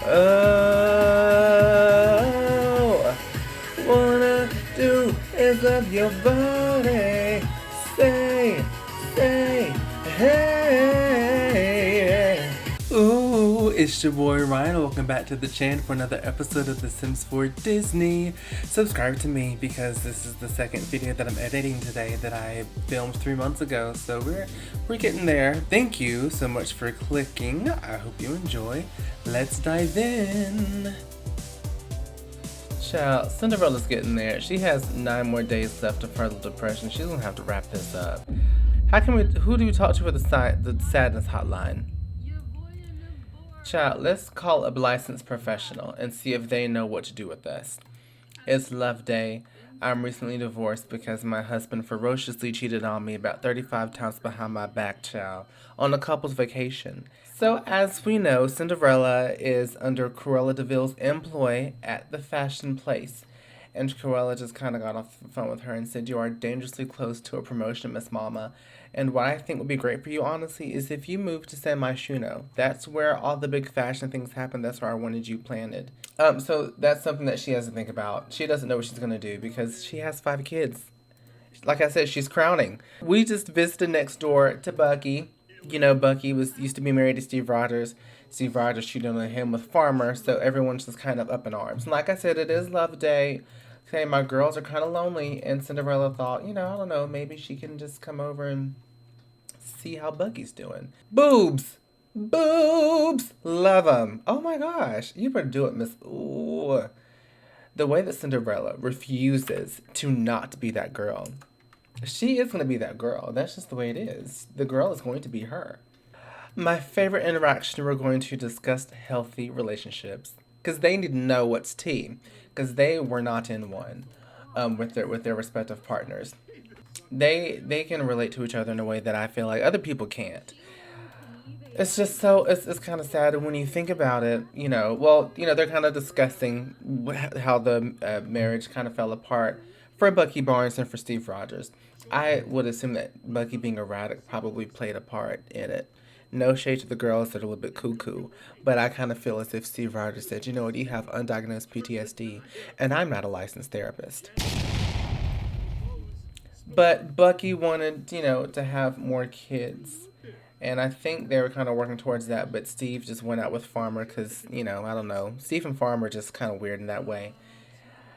Oh, wanna do is love your body. Say, hey. Ooh, it's your boy Ryan. Welcome back to the channel for another episode of The Sims 4 Disney. Subscribe to me because this is the second video that I'm editing today that I filmed 3 months ago. So we're getting there. Thank you so much for clicking. I hope you enjoy. Let's dive in. Child, Cinderella's getting there. She has 9 more days left of her little depression. She's gonna have to wrap this up. Who do you talk to for the sadness hotline? Child, let's call a licensed professional and see if they know what to do with us. It's love day. I'm recently divorced because my husband ferociously cheated on me about 35 times behind my back, child, on a couple's vacation. So as we know, Cinderella is under Cruella de Vil's employ at the fashion place. And Cruella just kind of got off the phone with her and said, "You are dangerously close to a promotion, Miss Mama. And what I think would be great for you, honestly, is if you move to San Myshuno. That's where all the big fashion things happen. That's where I wanted you planted." So that's something that she has to think about. She doesn't know what she's going to do because she has 5 kids. Like I said, she's crowning. We just visited next door to Bucky. You know, Bucky used to be married to Steve Rogers. Steve Rogers cheated on him with Farmer, so everyone's just kind of up in arms. And like I said, it is love day. Okay, my girls are kind of lonely, and Cinderella thought, I don't know, maybe she can just come over and see how Bucky's doing. Boobs! Boobs! Love them. Oh my gosh, you better do it, Miss. Ooh. The way that Cinderella refuses to not be that girl. She is going to be that girl. That's just the way it is. The girl is going to be her. My favorite interaction, we're going to discuss healthy relationships. Because they need to know what's tea. Because they were not in one with their respective partners. They can relate to each other in a way that I feel like other people can't. It's just so, it's kind of sad. And when you think about it, they're kind of discussing how the marriage kind of fell apart for Bucky Barnes and for Steve Rogers. I would assume that Bucky being erratic probably played a part in it. No shade to the girls that are a little bit cuckoo, but I kind of feel as if Steve Rogers said, you know what, you have undiagnosed PTSD, and I'm not a licensed therapist. But Bucky wanted, to have more kids. And I think they were kind of working towards that, but Steve just went out with Farmer because, I don't know. Steve and Farmer are just kind of weird in that way.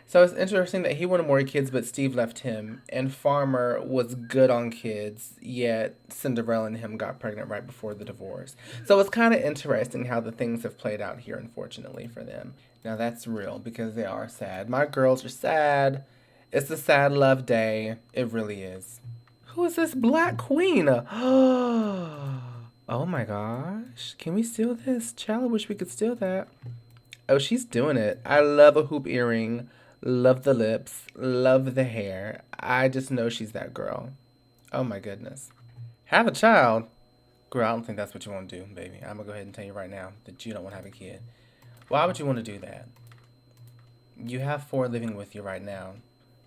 So it's interesting that he wanted more kids, but Steve left him. And Farmer was good on kids, yet Cinderella and him got pregnant right before the divorce. So it's kind of interesting how the things have played out here, unfortunately, for them. Now that's real because they are sad. My girls are sad. It's a sad love day. It really is. Who is this Black Queen? Oh my gosh. Can we steal this? Child, I wish we could steal that. Oh, she's doing it. I love a hoop earring. Love the lips. Love the hair. I just know she's that girl. Oh my goodness. Have a child? Girl, I don't think that's what you want to do, baby. I'm going to go ahead and tell you right now that you don't want to have a kid. Why would you want to do that? You have 4 living with you right now.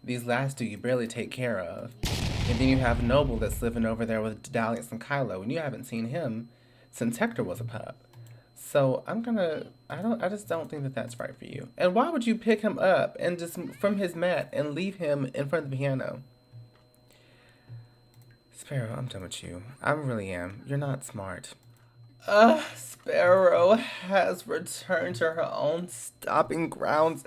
These last 2 you barely take care of. And then you have Noble that's living over there with Dalliance and Kylo, and you haven't seen him since Hector was a pup. So I just don't think that that's right for you. And why would you pick him up and just from his mat and leave him in front of the piano? Sparrow, I'm done with you. I really am. You're not smart. Sparrow has returned to her own stomping grounds.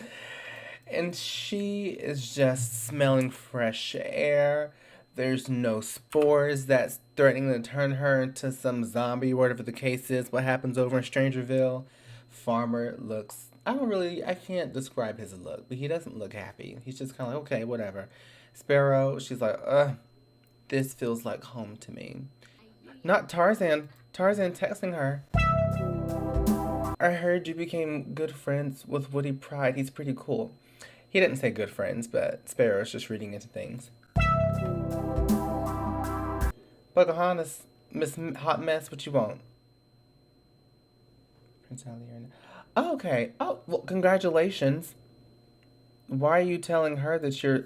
And she is just smelling fresh air. There's no spores that's threatening to turn her into some zombie, whatever the case is. What happens over in Strangerville? Farmer looks, I can't describe his look, but he doesn't look happy. He's just kind of like, okay, whatever. Sparrow, she's like, this feels like home to me. Not Tarzan. Tarzan texting her. I heard you became good friends with Woody Pride. He's pretty cool. He didn't say good friends, but Sparrow's just reading into things. Pocahontas, Miss Hot Mess, what you want? Prince Ali. Oh, okay. Oh, well, congratulations. Why are you telling her that you're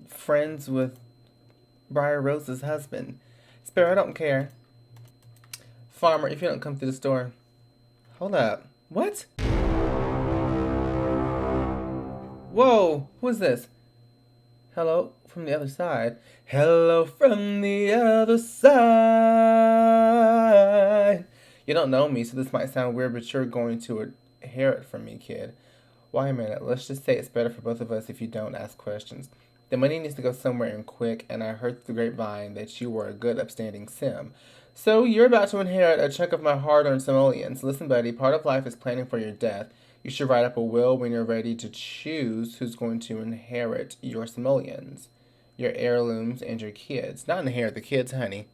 friends with Briar Rose's husband? Sparrow, I don't care. Farmer, if you don't come through the store. Hold up. What? Whoa, who is this? Hello from the other side. Hello from the other side. You don't know me, so this might sound weird, but you're going to inherit from me, kid. Why a minute? Let's just say it's better for both of us if you don't ask questions. The money needs to go somewhere and quick, and I heard through the grapevine that you were a good, upstanding sim. So you're about to inherit a chunk of my hard-earned simoleons. Listen, buddy, part of life is planning for your death. You should write up a will when you're ready to choose who's going to inherit your simoleons, your heirlooms, and your kids. Not inherit the kids, honey.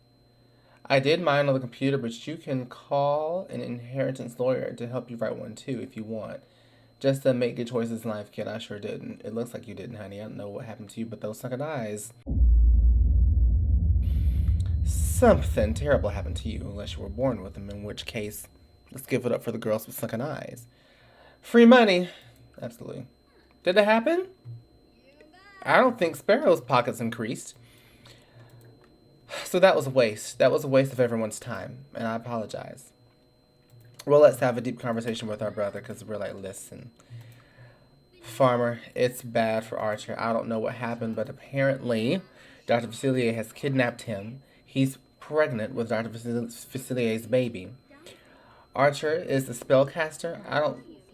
I did mine on the computer, but you can call an inheritance lawyer to help you write one too if you want. Just to make good choices in life, kid. I sure didn't. It looks like you didn't, honey. I don't know what happened to you, but those sunken eyes. Something terrible happened to you, unless you were born with them, in which case, let's give it up for the girls with sunken eyes. Free money. Absolutely. Did it happen? I don't think Sparrow's pockets increased. So that was a waste. That was a waste of everyone's time, and I apologize. Well, let's have a deep conversation with our brother, because we're like, listen, Farmer, it's bad for Archer. I don't know what happened, but apparently Dr. Facilier has kidnapped him. He's pregnant with Dr. Facilier's baby. Archer is the spellcaster. I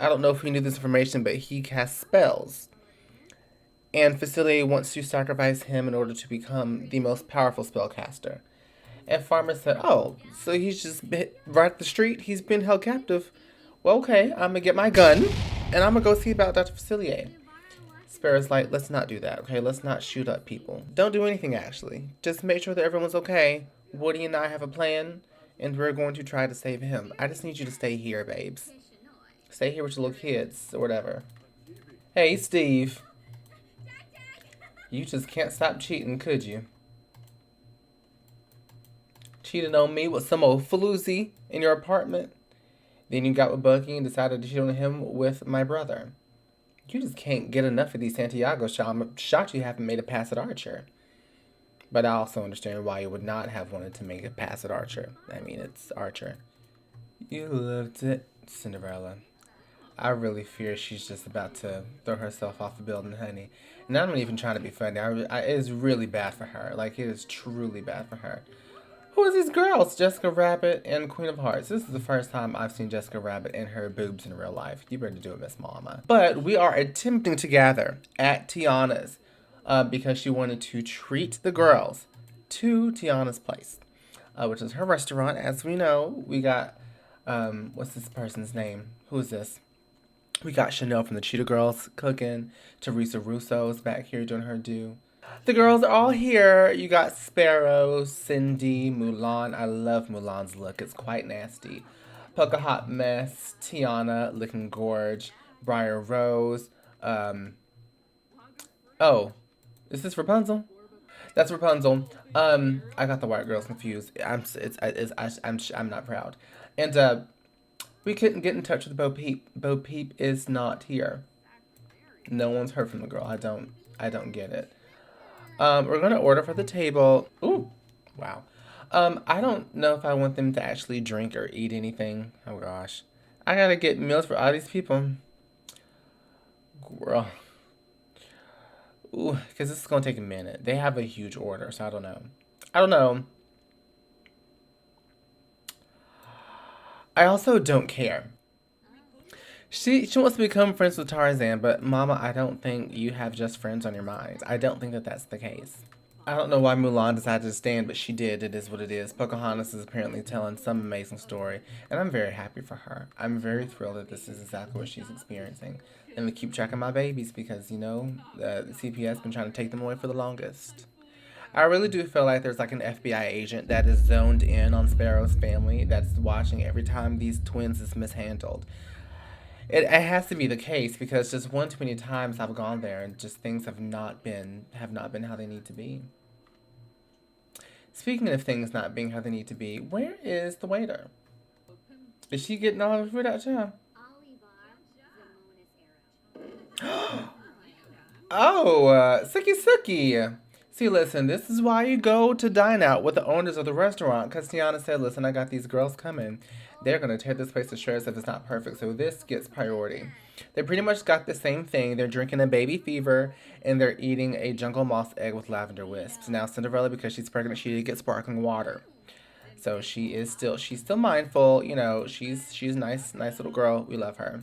don't know if he knew this information, but he casts spells. And Facilier wants to sacrifice him in order to become the most powerful spellcaster. And Farmer said, oh, so he's just right up the street? He's been held captive. Well, okay, I'm going to get my gun, and I'm going to go see about Dr. Facilier. Sparrow's like, let's not do that, okay? Let's not shoot up people. Don't do anything, actually. Just make sure that everyone's okay. Woody and I have a plan, and we're going to try to save him. I just need you to stay here, babes. Stay here with your little kids, or whatever. Hey, Steve. You just can't stop cheating, could you? Cheated on me with some old floozy in your apartment. Then you got with Bucky and decided to cheat on him with my brother. You just can't get enough of these Santiago shots. I'm shocked you haven't made a pass at Archer. But I also understand why you would not have wanted to make a pass at Archer. I mean, it's Archer. You loved it, Cinderella. I really fear she's just about to throw herself off the building, honey. And I'm not even trying to be funny. It is really bad for her. Like, it is truly bad for her. Who are these girls? Jessica Rabbit and Queen of Hearts. This is the first time I've seen Jessica Rabbit and her boobs in real life. You better do it, Miss Mama. But we are attempting to gather at Tiana's because she wanted to treat the girls to Tiana's place, which is her restaurant. As we know, we got, what's this person's name? Who is this? We got Chanel from the Cheetah Girls cooking. Teresa Russo's back here doing her due. The girls are all here. You got Sparrow, Cindy, Mulan. I love Mulan's look. It's quite nasty. Polka Hot Mess, Tiana, Licking Gorge, Briar Rose. Oh, is this Rapunzel? That's Rapunzel. I got the white girls confused. I'm not proud. And we couldn't get in touch with Bo Peep. Bo Peep is not here. No one's heard from the girl. I don't get it. We're gonna order for the table. Ooh, wow. I don't know if I want them to actually drink or eat anything. Oh gosh, I gotta get meals for all these people. Girl. Ooh, because this is gonna take a minute. They have a huge order, so I don't know. I don't know. I also don't care. She wants to become friends with Tarzan, but Mama, I don't think you have just friends on your mind. I don't think that that's the case. I don't know why Mulan decided to stand, but she did. It is what it is. Pocahontas is apparently telling some amazing story, and I'm very happy for her. I'm very thrilled that this is exactly what she's experiencing. And to keep track of my babies because, you know, the CPS been trying to take them away for the longest. I really do feel like there's like an FBI agent that is zoned in on Sparrow's family that's watching every time these twins is mishandled. It has to be the case because just one too many times I've gone there and just things have not been how they need to be. Speaking of things not being how they need to be, where is the waiter? Is she getting all of the food out there? Oh, Suki. See, listen, this is why you go to dine out with the owners of the restaurant, because Tiana said, listen, I got these girls coming. They're going to tear this place to shreds if it's not perfect. So this gets priority. They pretty much got the same thing. They're drinking a baby fever and they're eating a jungle moss egg with lavender wisps. Now Cinderella, because she's pregnant, she did get sparkling water. So she's still mindful, you know, she's nice little girl. We love her.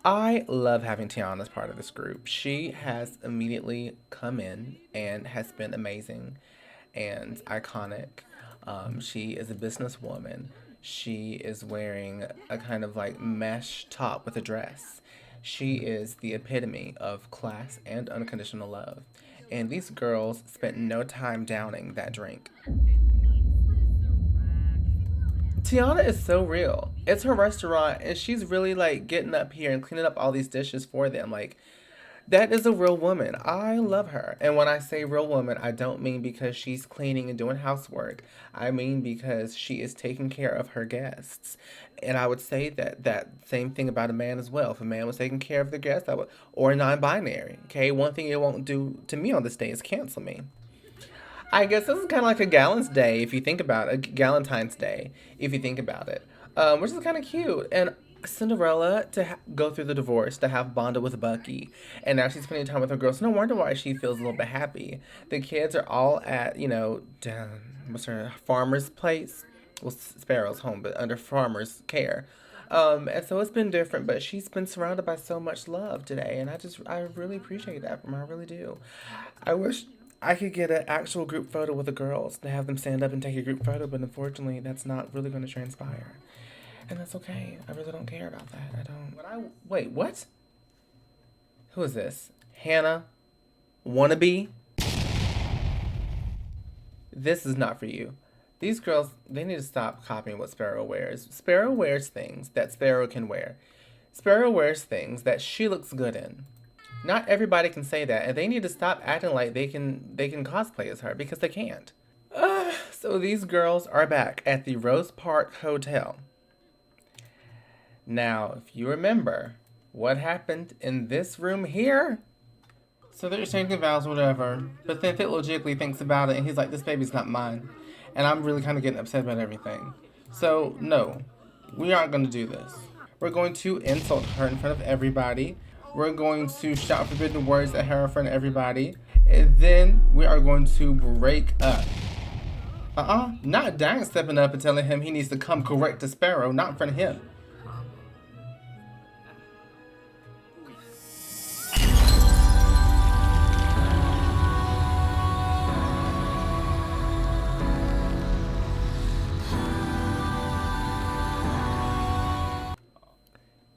I love having Tiana as part of this group. She has immediately come in and has been amazing and iconic. She is a businesswoman. She is wearing a kind of like mesh top with a dress. She is the epitome of class and unconditional love. And these girls spent no time downing that drink. Tiana is so real. It's her restaurant, and she's really like getting up here and cleaning up all these dishes for them. Like, that is a real woman. I love her. And when I say real woman, I don't mean because she's cleaning and doing housework. I mean because she is taking care of her guests. And I would say that same thing about a man as well. If a man was taking care of the guests, I would, or non-binary. Okay, one thing it won't do to me on this day is cancel me. I guess this is kind of like a Gallant's Day if you think about it, a Galentine's Day if you think about it, which is kind of cute. And Cinderella to go through the divorce, to have bonded with Bucky, and now she's spending time with her girls. No wonder why she feels a little bit happy. The kids are all at what's her farmer's place? Well, Sparrow's home, but under farmer's care. And so it's been different, but she's been surrounded by so much love today, and I really appreciate that from her. I really do. I wish I could get an actual group photo with the girls to have them stand up and take a group photo, but unfortunately, that's not really going to transpire. And that's okay. I really don't care about that. I don't. Wait, what? Who is this? Hannah? Wannabe? This is not for you. These girls, they need to stop copying what Sparrow wears. Sparrow wears things that Sparrow can wear. Sparrow wears things that she looks good in. Not everybody can say that, and they need to stop acting like they can cosplay as her because they can't. So these girls are back at the Rose Park Hotel. Now, if you remember what happened in this room here, so they're exchanging vows or whatever, but then Fit logically thinks about it and he's like, this baby's not mine. And I'm really kind of getting upset about everything. So, no, we aren't going to do this. We're going to insult her in front of everybody. We're going to shout forbidden words at her in front of everybody. And then we are going to break up. Not Diane stepping up and telling him he needs to come correct to Sparrow, not in front of him.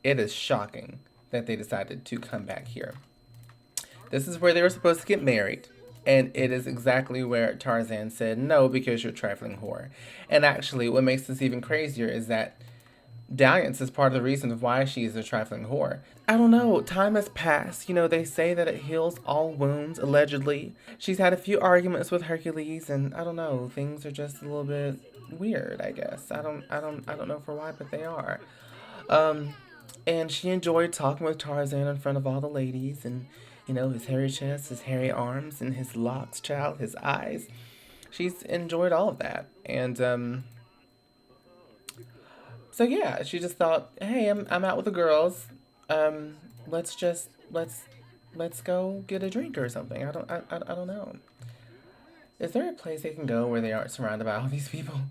It is shocking that they decided to come back here. This is where they were supposed to get married. And it is exactly where Tarzan said no because you're a trifling whore. And actually, what makes this even crazier is that dalliance is part of the reason of why she is a trifling whore. I don't know. Time has passed. You know, they say that it heals all wounds, allegedly. She's had a few arguments with Hercules, and I don't know. Things are just a little bit weird, I guess. I don't know for why, but they are. And she enjoyed talking with Tarzan in front of all the ladies, and you know, his hairy chest, his hairy arms, and his locks, child, his eyes. She's enjoyed all of that. And so yeah, she just thought, hey, I'm out with the girls. Let's go get a drink or something. I don't know. Is there a place they can go where they aren't surrounded by all these people?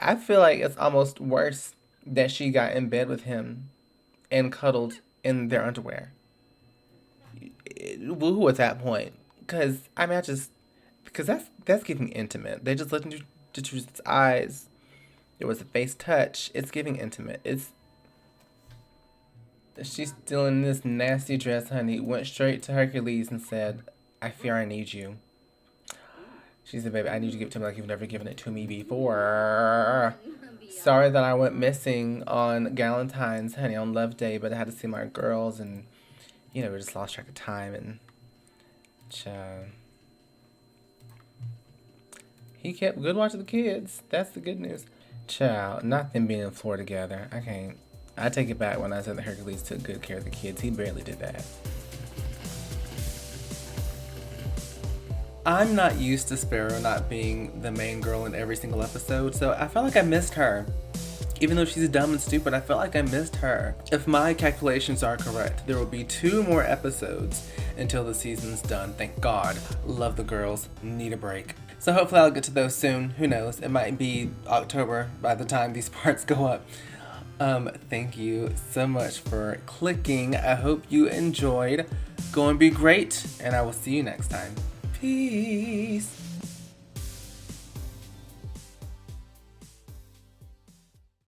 I feel like it's almost worse that she got in bed with him and cuddled in their underwear. Woohoo at that point, because I mean, because that's giving intimate. They just looked into Truth's eyes. There was a face touch. It's giving intimate. It's she's still in this nasty dress, honey. Went straight to Hercules and said, "I fear I need you." She said, "Baby, I need you to give it to me like you've never given it to me before." Sorry that I went missing on Galentine's, honey, on Love Day, but I had to see my girls, and we just lost track of time. And child, he kept good watch of the kids. That's the good news. Child, not them being in Florida together. I can't. I take it back when I said that Hercules took good care of the kids. He barely did that. I'm not used to Sparrow not being the main girl in every single episode, so I felt like I missed her. Even though she's dumb and stupid, I felt like I missed her. If my calculations are correct, there will be 2 more episodes until the season's done. Thank God. Love the girls. Need a break. So hopefully I'll get to those soon. Who knows? It might be October by the time these parts go up. Thank you so much for clicking. I hope you enjoyed. Go and be great, and I will see you next time. Peace.